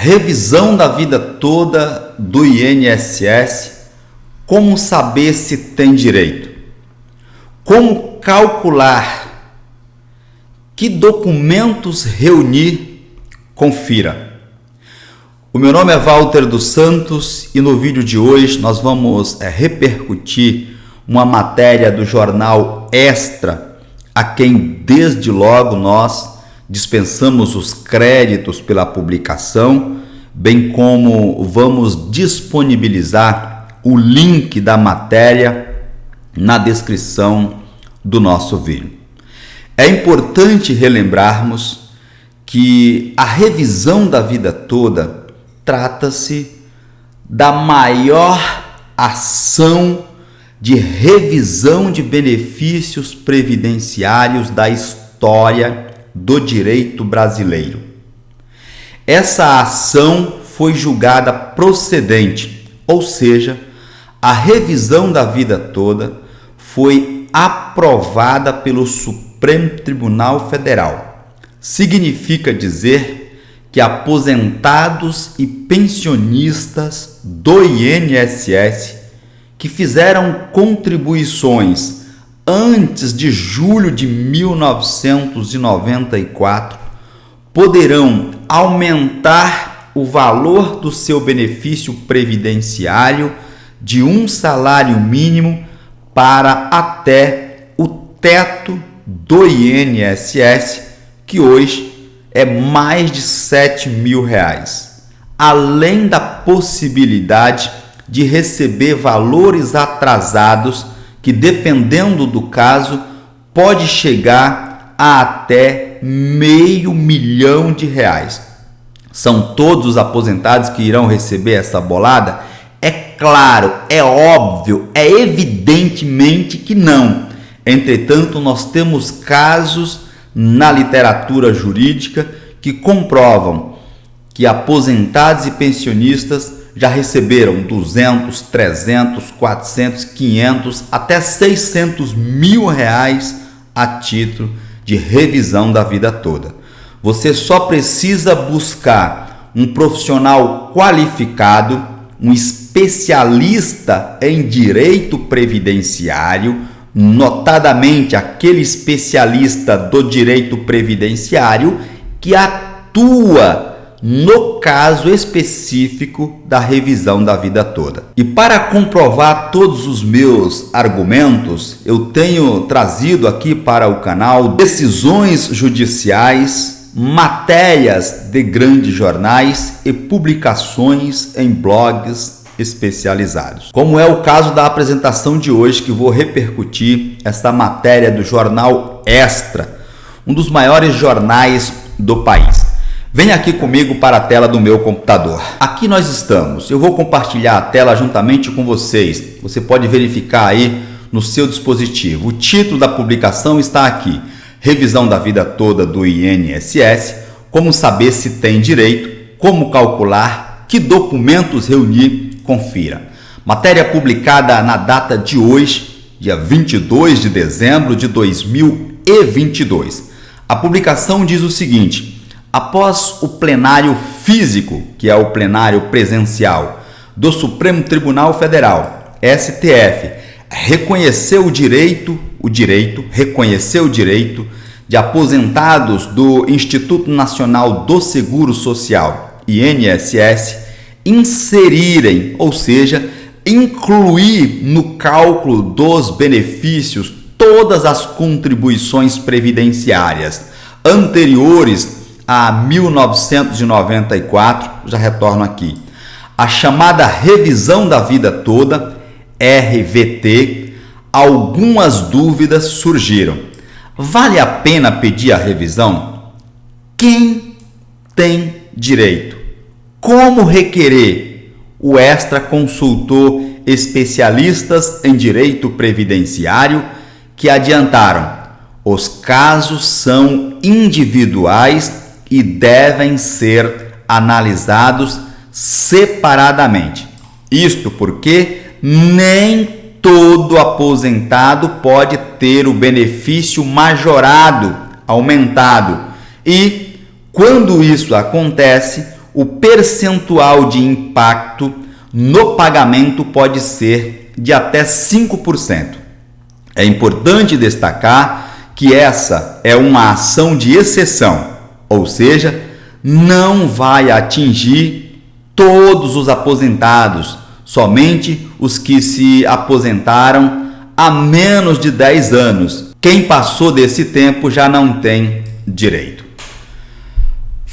Revisão da vida toda do INSS. Como saber se tem direito? Como calcular? Que documentos reunir? Confira. O meu nome é Walter dos Santos e no vídeo de hoje nós vamos repercutir uma matéria do jornal Extra, a quem desde logo nós dispensamos os créditos pela publicação, bem como vamos disponibilizar o link da matéria na descrição do nosso vídeo. É importante relembrarmos que a revisão da vida toda trata-se da maior ação de revisão de benefícios previdenciários da história do direito brasileiro. Essa ação foi julgada procedente, ou seja, a revisão da vida toda foi aprovada pelo Supremo Tribunal Federal. Significa dizer que aposentados e pensionistas do INSS que fizeram contribuições antes de julho de 1994 poderão aumentar o valor do seu benefício previdenciário de um salário mínimo para até o teto do INSS, que hoje é mais de R$7.000, além da possibilidade de receber valores atrasados que, dependendo do caso, pode chegar a até R$500 mil. São todos os aposentados que irão receber essa bolada? É claro, é óbvio, é evidentemente que não. Entretanto, nós temos casos na literatura jurídica que comprovam que aposentados e pensionistas já receberam 200, 300, 400, 500, até R$600 mil a título de revisão da vida toda. Você só precisa buscar um profissional qualificado, um especialista em direito previdenciário, notadamente aquele especialista do direito previdenciário que atua no caso específico da revisão da vida toda. E para comprovar todos os meus argumentos, eu tenho trazido aqui para o canal decisões judiciais, matérias de grandes jornais e publicações em blogs especializados. Como é o caso da apresentação de hoje, que vou repercutir esta matéria do jornal Extra, um dos maiores jornais do país. Venha aqui comigo para a tela do meu computador. Aqui nós estamos. Eu vou compartilhar a tela juntamente com vocês. Você pode verificar aí no seu dispositivo. O título da publicação está aqui: Revisão da vida toda do INSS. Como saber se tem direito, como calcular, que documentos reunir, confira. Matéria publicada na data de hoje, dia 22 de dezembro de 2022. A publicação diz o seguinte: após o plenário físico, que é o plenário presencial do Supremo Tribunal Federal, STF, reconheceu o direito de aposentados do Instituto Nacional do Seguro Social, INSS, inserirem, ou seja, incluir no cálculo dos benefícios todas as contribuições previdenciárias anteriores a 1994, já retorno aqui. A chamada revisão da vida toda, RVT, algumas dúvidas surgiram. Vale a pena pedir a revisão? Quem tem direito? Como requerer? O Extra consultou especialistas em direito previdenciário que adiantaram: os casos são individuais e devem ser analisados separadamente. Isto porque nem todo aposentado pode ter o benefício majorado, aumentado, e quando isso acontece, o percentual de impacto no pagamento pode ser de até 5%. É importante destacar que essa é uma ação de exceção, ou seja, não vai atingir todos os aposentados, somente os que se aposentaram há menos de 10 anos. Quem passou desse tempo já não tem direito.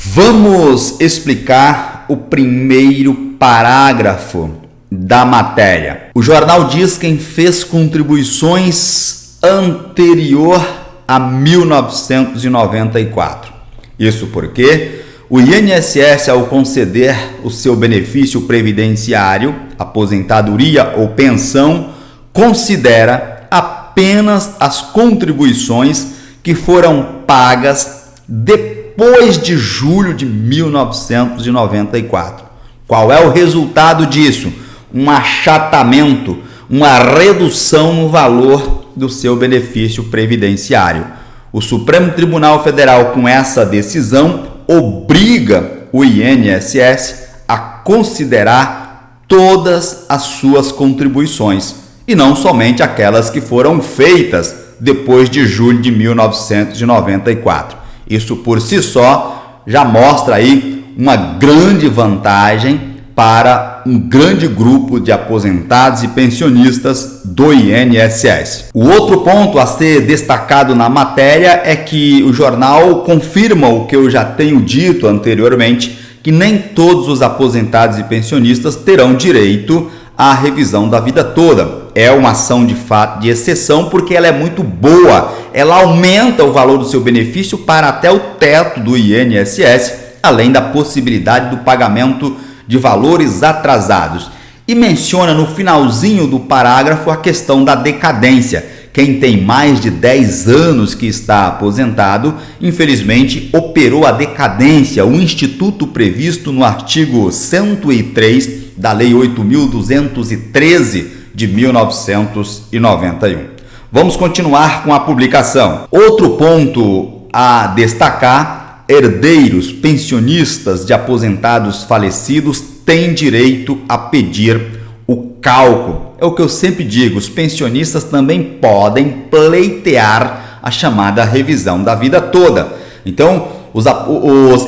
Vamos explicar o primeiro parágrafo da matéria. O jornal diz quem fez contribuições anterior a 1994. Isso porque o INSS, ao conceder o seu benefício previdenciário, aposentadoria ou pensão, considera apenas as contribuições que foram pagas depois de julho de 1994. Qual é o resultado disso? Um achatamento, uma redução no valor do seu benefício previdenciário. O Supremo Tribunal Federal, com essa decisão, obriga o INSS a considerar todas as suas contribuições e não somente aquelas que foram feitas depois de julho de 1994. Isso por si só já mostra aí uma grande vantagem para um grande grupo de aposentados e pensionistas do INSS. O outro ponto a ser destacado na matéria é que o jornal confirma o que eu já tenho dito anteriormente, que nem todos os aposentados e pensionistas terão direito à revisão da vida toda. É uma ação de fato de exceção porque ela é muito boa, ela aumenta o valor do seu benefício para até o teto do INSS, além da possibilidade do pagamento de valores atrasados. E menciona no finalzinho do parágrafo a questão da decadência. Quem tem mais de 10 anos que está aposentado, infelizmente operou a decadência, o instituto previsto no artigo 103 da Lei 8.213 de 1991. Vamos continuar com a publicação. Outro ponto a destacar: herdeiros, pensionistas de aposentados falecidos têm direito a pedir o cálculo. É o que eu sempre digo, os pensionistas também podem pleitear a chamada revisão da vida toda. Então, os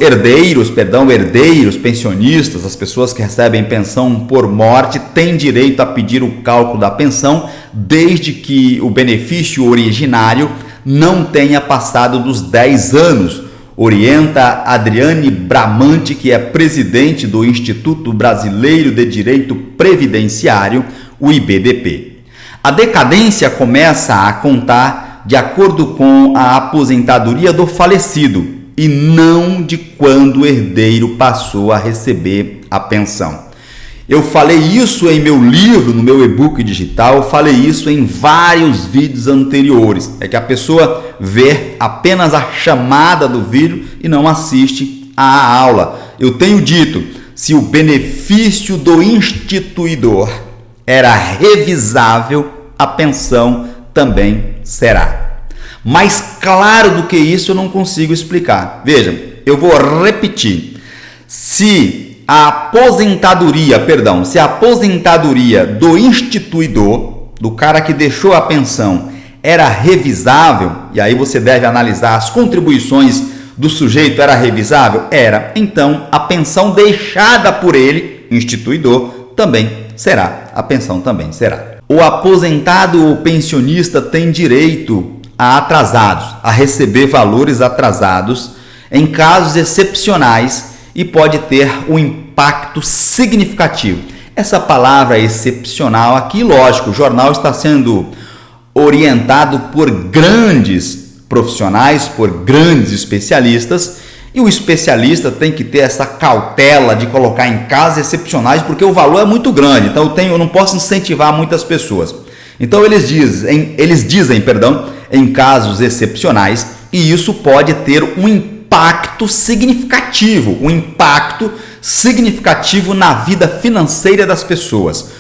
herdeiros, pensionistas, as pessoas que recebem pensão por morte, têm direito a pedir o cálculo da pensão, desde que o benefício originário não tenha passado dos 10 anos. Orienta Adriane Bramante, que é presidente do Instituto Brasileiro de Direito Previdenciário, o IBDP. A decadência começa a contar de acordo com a aposentadoria do falecido e não de quando o herdeiro passou a receber a pensão. Eu falei isso em meu livro, no meu e-book digital, falei isso em vários vídeos anteriores. É que a pessoa vê apenas a chamada do vídeo e não assiste à aula. Eu tenho dito, se o benefício do instituidor era revisável, a pensão também será. Mais claro do que isso eu não consigo explicar. Veja, eu vou repetir. Se a aposentadoria do instituidor, do cara que deixou a pensão, era revisável, e aí você deve analisar as contribuições do sujeito, era revisável? Era. Então, a pensão deixada por ele, instituidor, também será. A pensão também será. O aposentado ou pensionista tem direito a atrasados, a receber valores atrasados em casos excepcionais e pode ter um impacto significativo. Essa palavra excepcional aqui, lógico, o jornal está sendo orientado por grandes profissionais, por grandes especialistas, e o especialista tem que ter essa cautela de colocar em casos excepcionais, porque o valor é muito grande, então eu não posso incentivar muitas pessoas. Então eles dizem, em casos excepcionais, e isso pode ter um impacto significativo na vida financeira das pessoas.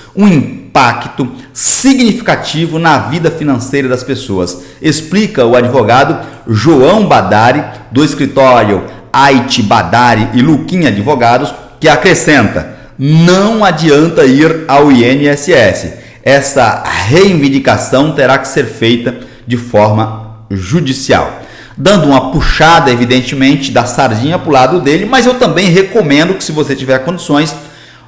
Explica o advogado João Badari, do escritório Aite Badari e Luquinha Advogados, que acrescenta: não adianta ir ao INSS. Essa reivindicação terá que ser feita de forma judicial, dando uma puxada, evidentemente, da sardinha para o lado dele, mas eu também recomendo que, se você tiver condições,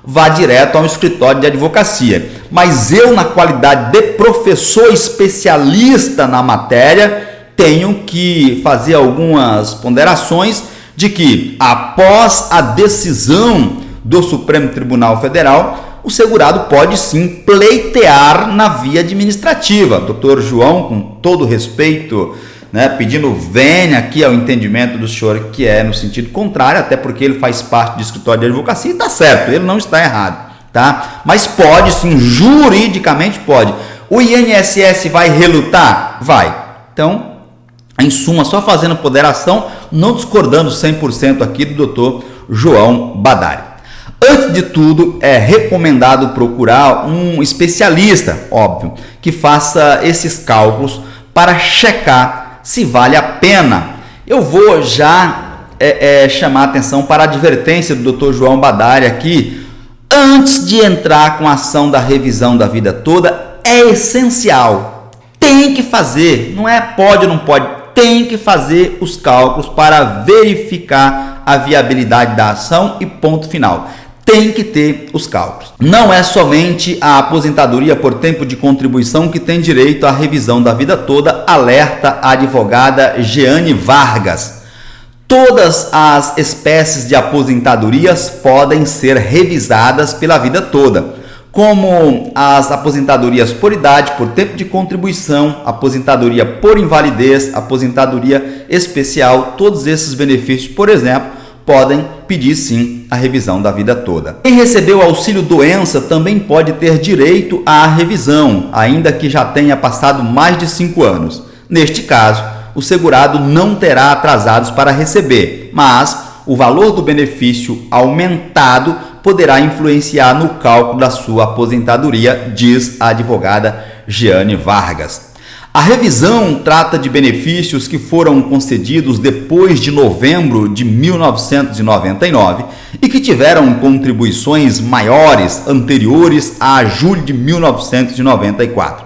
vá direto ao escritório de advocacia. Mas eu, na qualidade de professor especialista na matéria, tenho que fazer algumas ponderações de que, após a decisão do Supremo Tribunal Federal, o segurado pode sim pleitear na via administrativa. Doutor João, com todo respeito, pedindo vênia aqui ao entendimento do senhor, que é no sentido contrário, até porque ele faz parte do escritório de advocacia e está certo, ele não está errado, tá? Mas pode sim, juridicamente pode. O INSS vai relutar? Vai. Então, em suma, só fazendo ponderação, não discordando 100% aqui do doutor João Badari. Antes de tudo, é recomendado procurar um especialista, óbvio, que faça esses cálculos para checar se vale a pena. Eu vou já chamar a atenção para a advertência do Dr. João Badari aqui. Antes de entrar com a ação da revisão da vida toda, é essencial. Tem que fazer, não é pode ou não pode, tem que fazer os cálculos para verificar a viabilidade da ação e ponto final. Tem que ter os cálculos. Não é somente a aposentadoria por tempo de contribuição que tem direito à revisão da vida toda, alerta a advogada Jeane Vargas. Todas as espécies de aposentadorias podem ser revisadas pela vida toda, como as aposentadorias por idade, por tempo de contribuição, aposentadoria por invalidez, aposentadoria especial. Todos esses benefícios, por exemplo, podem pedir sim a revisão da vida toda. Quem recebeu auxílio doença também pode ter direito à revisão, ainda que já tenha passado mais de 5 anos. Neste caso, o segurado não terá atrasados para receber, mas o valor do benefício aumentado poderá influenciar no cálculo da sua aposentadoria, diz a advogada Jeane Vargas. A revisão trata de benefícios que foram concedidos depois de novembro de 1999 e que tiveram contribuições maiores anteriores a julho de 1994.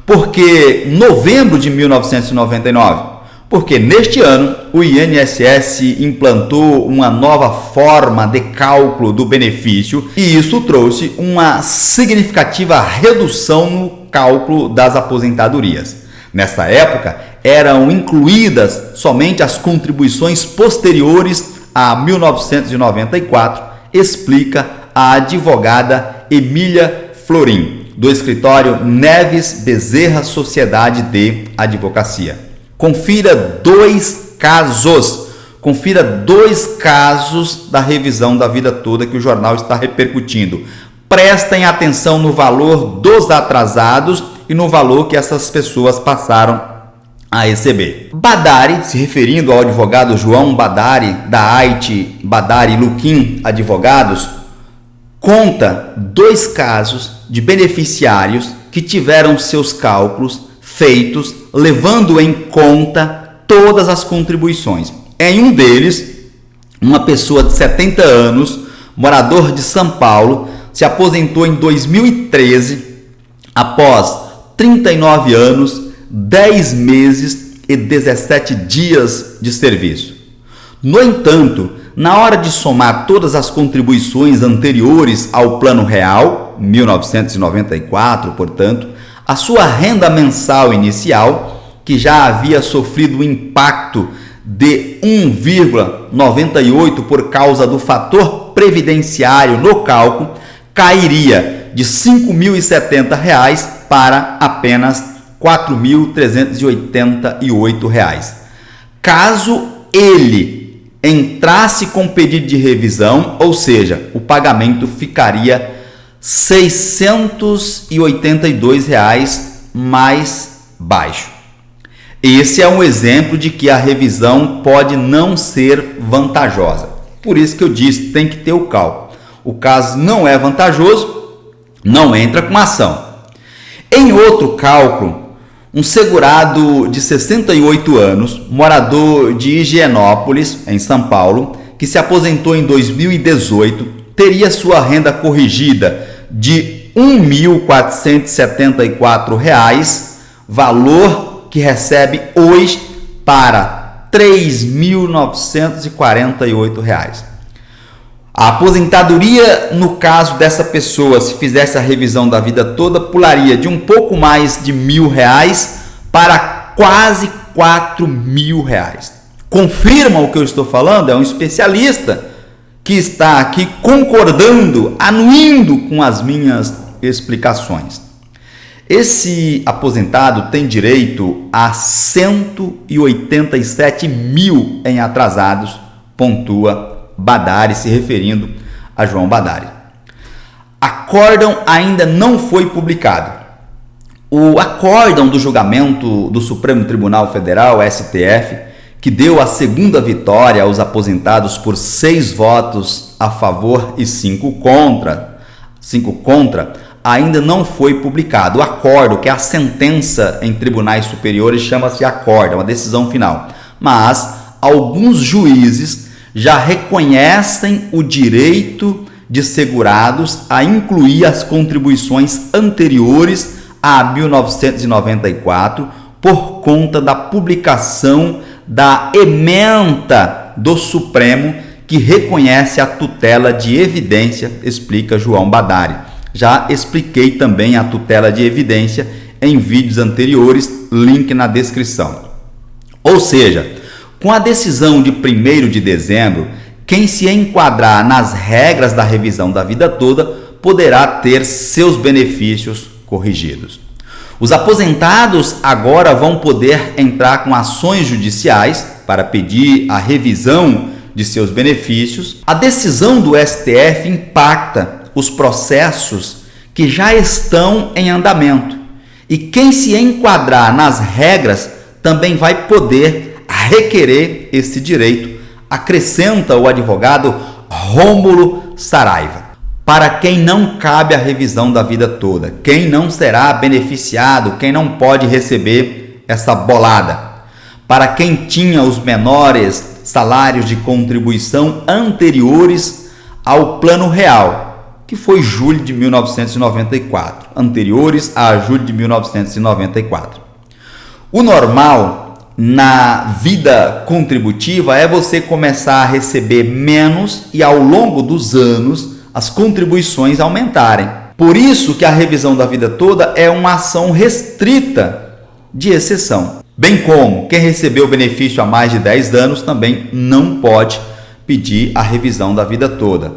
Por que novembro de 1999? Porque neste ano o INSS implantou uma nova forma de cálculo do benefício e isso trouxe uma significativa redução no cálculo das aposentadorias. Nessa época, eram incluídas somente as contribuições posteriores a 1994, explica a advogada Emília Florim, do escritório Neves Bezerra Sociedade de Advocacia. Confira dois casos da revisão da vida toda que o jornal está repercutindo. Prestem atenção no valor dos atrasados e no valor que essas pessoas passaram a receber. Badari, se referindo ao advogado João Badari, da AIT Badari Luquim Advogados, conta 2 casos de beneficiários que tiveram seus cálculos feitos levando em conta todas as contribuições. Em um deles, uma pessoa de 70 anos, morador de São Paulo, se aposentou em 2013 após 39 anos, 10 meses e 17 dias de serviço. No entanto, na hora de somar todas as contribuições anteriores ao Plano Real, 1994, portanto, a sua renda mensal inicial, que já havia sofrido o impacto de 1,98 por causa do fator previdenciário no cálculo, cairia de R$ 5.070 para apenas R$ 4.388. Caso ele entrasse com pedido de revisão, ou seja, o pagamento ficaria R$ 682 mais baixo. Esse é um exemplo de que a revisão pode não ser vantajosa. Por isso que eu disse, tem que ter o cálculo. O caso não é vantajoso, não entra com ação. Em outro cálculo, um segurado de 68 anos, morador de Higienópolis, em São Paulo, que se aposentou em 2018 teria sua renda corrigida de R$ 1.474, valor que recebe hoje para R$ 3.948. A aposentadoria, no caso dessa pessoa, se fizesse a revisão da vida toda, pularia de um pouco mais de R$ 1.000 para quase R$ 4.000. Confirma o que eu estou falando? É um especialista que está aqui concordando, anuindo com as minhas explicações. Esse aposentado tem direito a 187 mil em atrasados, pontua Badari, se referindo a João Badari. Acórdão ainda não foi publicado. O acórdão do julgamento do Supremo Tribunal Federal, STF, que deu a segunda vitória aos aposentados por 6 votos a favor e 5 contra, ainda não foi publicado. O acórdão, que é a sentença em tribunais superiores, chama-se acórdão, a decisão final. Mas alguns juízes já reconhecem o direito de segurados a incluir as contribuições anteriores a 1994 por conta da publicação da ementa do Supremo que reconhece a tutela de evidência, explica João Badari. Já expliquei também a tutela de evidência em vídeos anteriores, link na descrição. Ou seja, com a decisão de 1º de dezembro, quem se enquadrar nas regras da revisão da vida toda poderá ter seus benefícios corrigidos. Os aposentados agora vão poder entrar com ações judiciais para pedir a revisão de seus benefícios. A decisão do STF impacta os processos que já estão em andamento. E quem se enquadrar nas regras também vai poder requerer esse direito, acrescenta o advogado Rômulo Saraiva. Para quem não cabe a revisão da vida toda, quem não será beneficiado, quem não pode receber essa bolada. Para quem tinha os menores salários de contribuição anteriores ao Plano Real, que foi julho de 1994, anteriores a julho de 1994. O normal na vida contributiva é você começar a receber menos e ao longo dos anos as contribuições aumentarem. Por isso que a revisão da vida toda é uma ação restrita de exceção. Bem como quem recebeu o benefício há mais de 10 anos também não pode pedir a revisão da vida toda.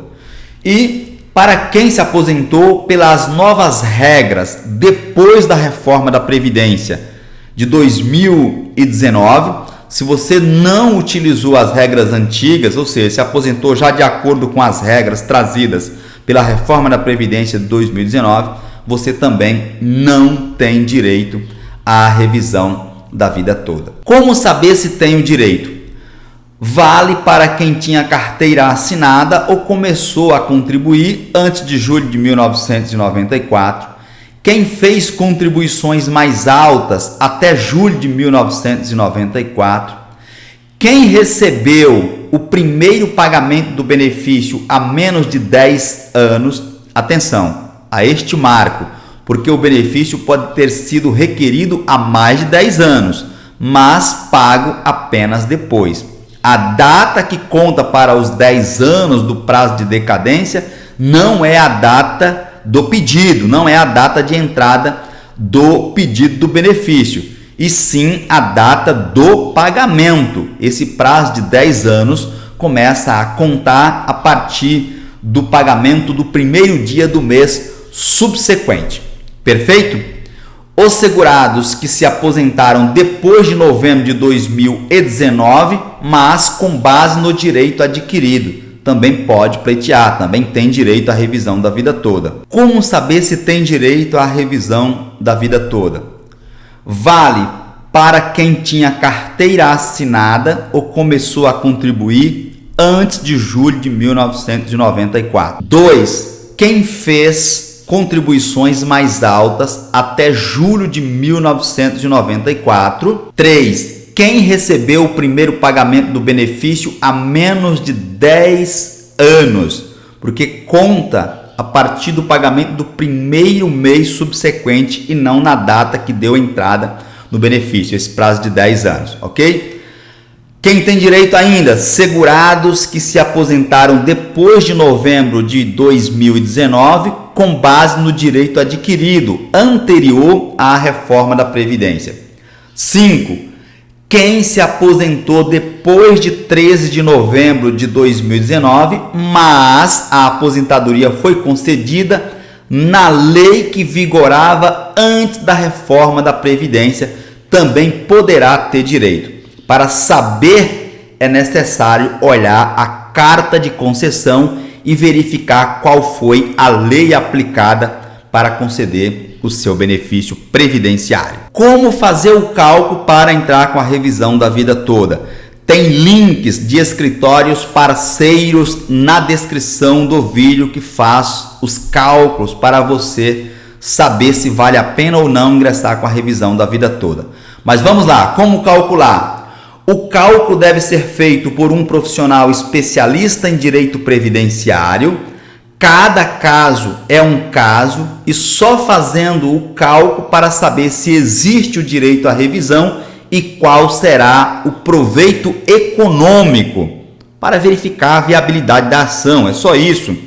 E para quem se aposentou pelas novas regras depois da reforma da Previdência de 2019, se você não utilizou as regras antigas, ou seja, se aposentou já de acordo com as regras trazidas pela reforma da Previdência de 2019, você também não tem direito à revisão da vida toda. Como saber se tem o direito? Vale para quem tinha carteira assinada ou começou a contribuir antes de julho de 1994, quem fez contribuições mais altas até julho de 1994, quem recebeu o primeiro pagamento do benefício há menos de 10 anos, atenção a este marco, porque o benefício pode ter sido requerido há mais de 10 anos, mas pago apenas depois. A data que conta para os 10 anos do prazo de decadência não é a data do pedido, não é a data de entrada do pedido do benefício, e sim a data do pagamento. Esse prazo de 10 anos começa a contar a partir do pagamento do primeiro dia do mês subsequente. Perfeito? Os segurados que se aposentaram depois de novembro de 2019, mas com base no direito adquirido, também pode pleitear, também tem direito à revisão da vida toda. Como saber se tem direito à revisão da vida toda? Vale para quem tinha carteira assinada ou começou a contribuir antes de julho de 1994. 2. Quem fez contribuições mais altas até julho de 1994. 3. quem recebeu o primeiro pagamento do benefício há menos de 10 anos, porque conta a partir do pagamento do primeiro mês subsequente e não na data que deu entrada no benefício, esse prazo de 10 anos, ok? Quem tem direito ainda? Segurados que se aposentaram depois de novembro de 2019 com base no direito adquirido anterior à reforma da Previdência. 5. Quem se aposentou depois de 13 de novembro de 2019, mas a aposentadoria foi concedida na lei que vigorava antes da reforma da Previdência, também poderá ter direito. Para saber, é necessário olhar a carta de concessão e verificar qual foi a lei aplicada para conceder o seu benefício previdenciário. Como fazer o cálculo para entrar com a revisão da vida toda? Tem links de escritórios parceiros na descrição do vídeo que faz os cálculos para você saber se vale a pena ou não ingressar com a revisão da vida toda. Mas vamos lá, como calcular? O cálculo deve ser feito por um profissional especialista em direito previdenciário. Cada caso é um caso e só fazendo o cálculo para saber se existe o direito à revisão e qual será o proveito econômico para verificar a viabilidade da ação. É só isso.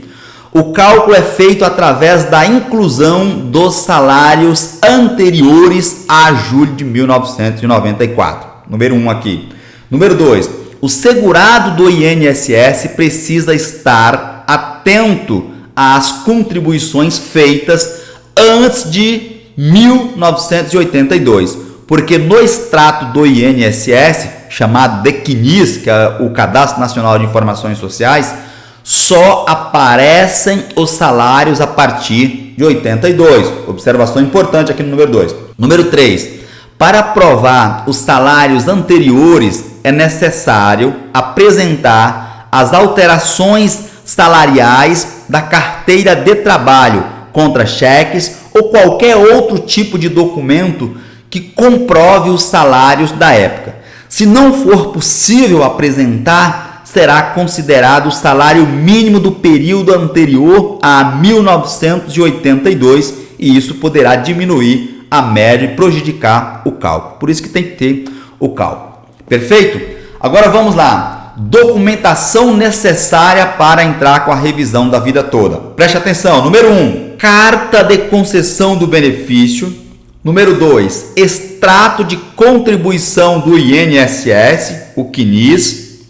O cálculo é feito através da inclusão dos salários anteriores a julho de 1994. Número 1 aqui. Número 2. O segurado do INSS precisa estar atento às contribuições feitas antes de 1982, porque no extrato do INSS, chamado de CNIS, que é o Cadastro Nacional de Informações Sociais, só aparecem os salários a partir de 82. Observação importante aqui no número 2. Número 3. Para provar os salários anteriores, é necessário apresentar as alterações salariais da carteira de trabalho, contra-cheques ou qualquer outro tipo de documento que comprove os salários da época. Se não for possível apresentar, será considerado o salário mínimo do período anterior a 1982 e isso poderá diminuir a média e prejudicar o cálculo. Por isso que tem que ter o cálculo. Perfeito? Agora vamos lá. Documentação necessária para entrar com a revisão da vida toda. Preste atenção. Número 1, carta de concessão do benefício. Número 2, extrato de contribuição do INSS, o CNIS.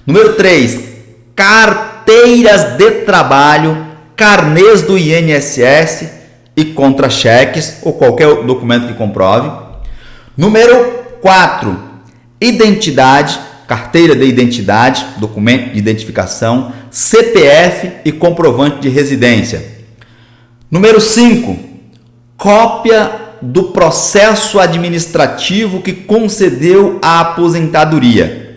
Número 3, carteiras de trabalho, carnês do INSS e contra-cheques ou qualquer documento que comprove. Número 4, identidade, carteira de identidade, documento de identificação, CPF e comprovante de residência. Número 5, cópia do processo administrativo que concedeu a aposentadoria.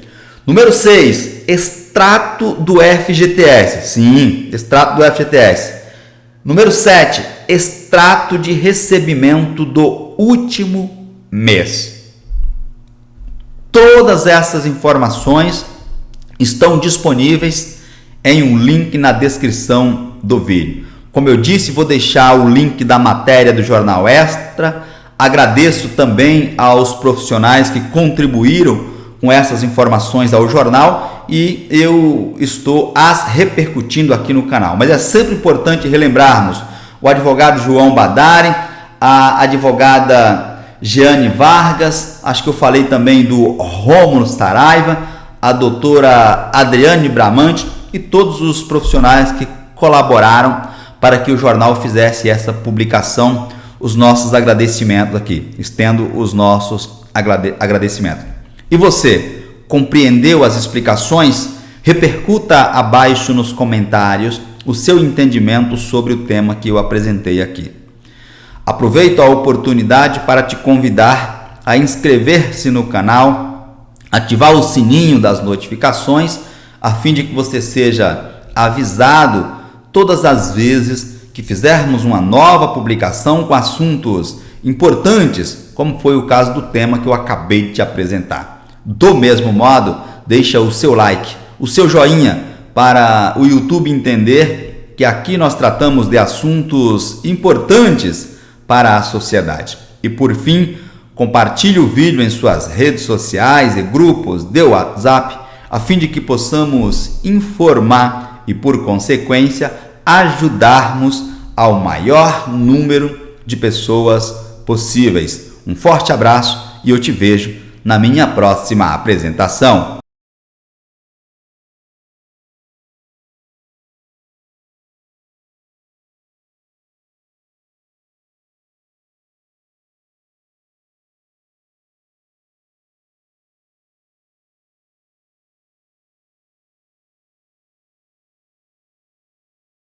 Número 6, extrato do FGTS. Sim, extrato do FGTS. Número 7, extrato de recebimento do último mês. Todas essas informações estão disponíveis em um link na descrição do vídeo. Como eu disse, vou deixar o link da matéria do Jornal Extra. Agradeço também aos profissionais que contribuíram com essas informações ao jornal e eu estou as repercutindo aqui no canal. Mas é sempre importante relembrarmos o advogado João Badari, a advogada Jeane Vargas, acho que eu falei também do Rômulo Saraiva, a doutora Adriane Bramante e todos os profissionais que colaboraram para que o jornal fizesse essa publicação. Os nossos agradecimentos aqui, estendo os nossos agradecimentos. E você, compreendeu as explicações? Repercuta abaixo nos comentários o seu entendimento sobre o tema que eu apresentei aqui. Aproveito a oportunidade para te convidar a inscrever-se no canal, ativar o sininho das notificações, a fim de que você seja avisado todas as vezes que fizermos uma nova publicação com assuntos importantes, como foi o caso do tema que eu acabei de te apresentar. Do mesmo modo, deixa o seu like, o seu joinha, para o YouTube entender que aqui nós tratamos de assuntos importantes para a sociedade. E por fim, compartilhe o vídeo em suas redes sociais e grupos de WhatsApp, a fim de que possamos informar e, por consequência, ajudarmos ao maior número de pessoas possíveis. Um forte abraço e eu te vejo na minha próxima apresentação.